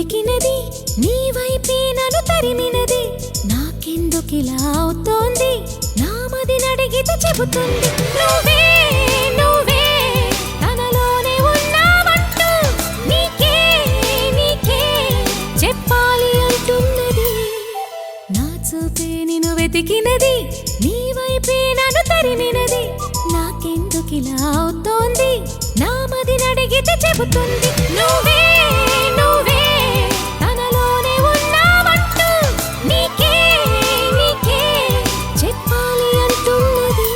వెతికినది నీ వైపే నన్ను తరిమినది నాకెందుకిలా అవుతోంది నామది నడిగితే చెబుతుంది నువ్వే నువ్వే తనలోనే ఉన్నావంటూ నీకే నీకే చెప్పాలి అంటున్నది నా చూపే నిన్ను వెతికినది నీ వైపే నన్ను తరిమినది నాకెందుకిలా అవుతోంది నామది నడిగితే చెబుతుంది నువ్వే నువ్వే తనలోనే ఉన్నావంటూ నీకే నీకే చెప్పాలి అంటున్నది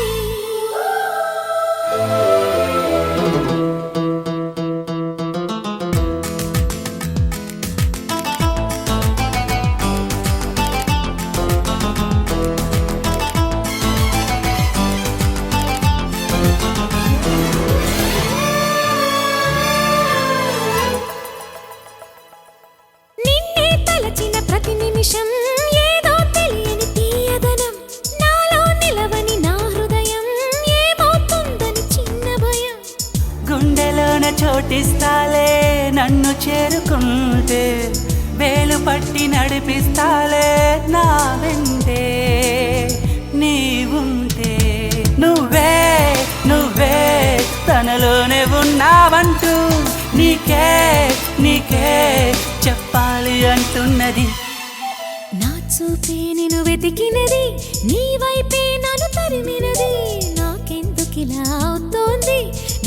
నిన్నే తలచిన ప్రతి నిమిషం ఏదో తెలియని తీయదనం నాలో నిలవని నా హృదయం ఏమవుతుందని చిన్న భయం గుండెలోన చోటిస్తాలే నన్ను చేరుకుంటే వేలు పట్టి నడిపిస్తాలే నా వెంటే నీవుంటే నువ్వే నువ్వే తనలోనే ఉన్నావంటూ నీకే నీకే చెప్పాలి అంటున్నది నా చూపే నిన్ను వెతికినది నీ వైపే నన్ను తరిమినది నాకెందుకిలా అవుతోంది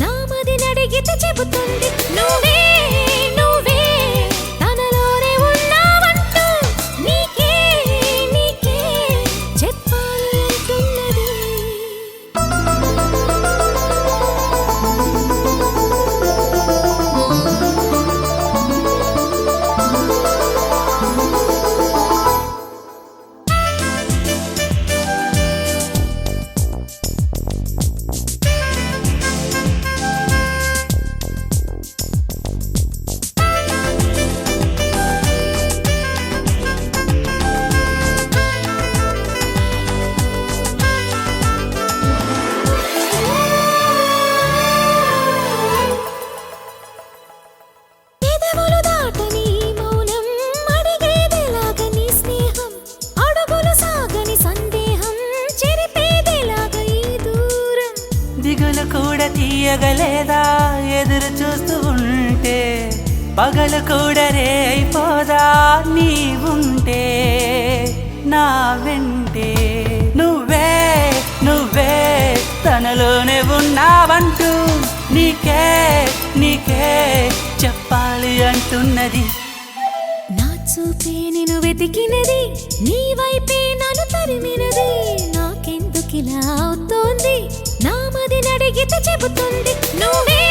నామది నడిగితే చెబుతుంది నువ్వే నువ్వే తనలోనే ఉన్నావంటూ నీకే నీకే చెప్పాలి అంటున్నది పెదవులు దాటని మౌనం అడిగేదేలాగ నీ స్నేహం అడుగులు సాగని సందేహం చెరిపేదేలాగ ఈ దూరం దిగులు కూడా తీయగలేదా ఎదురు చూస్తూ ఉంటే పగలు కూడా రే అయిపోదా నీవుంటే నా వెంటే నువ్వే నువ్వే తనలోనే ఉన్నావంటూ నీకే నీకే చెప్పాలి అంటున్నది నా చూపే నిన్ను వెతికినది నీ వైపే నన్ను తరిమినది నాకెందుకిలా అవుతోంది నామది నడిగితే చెబుతుంది నువ్వే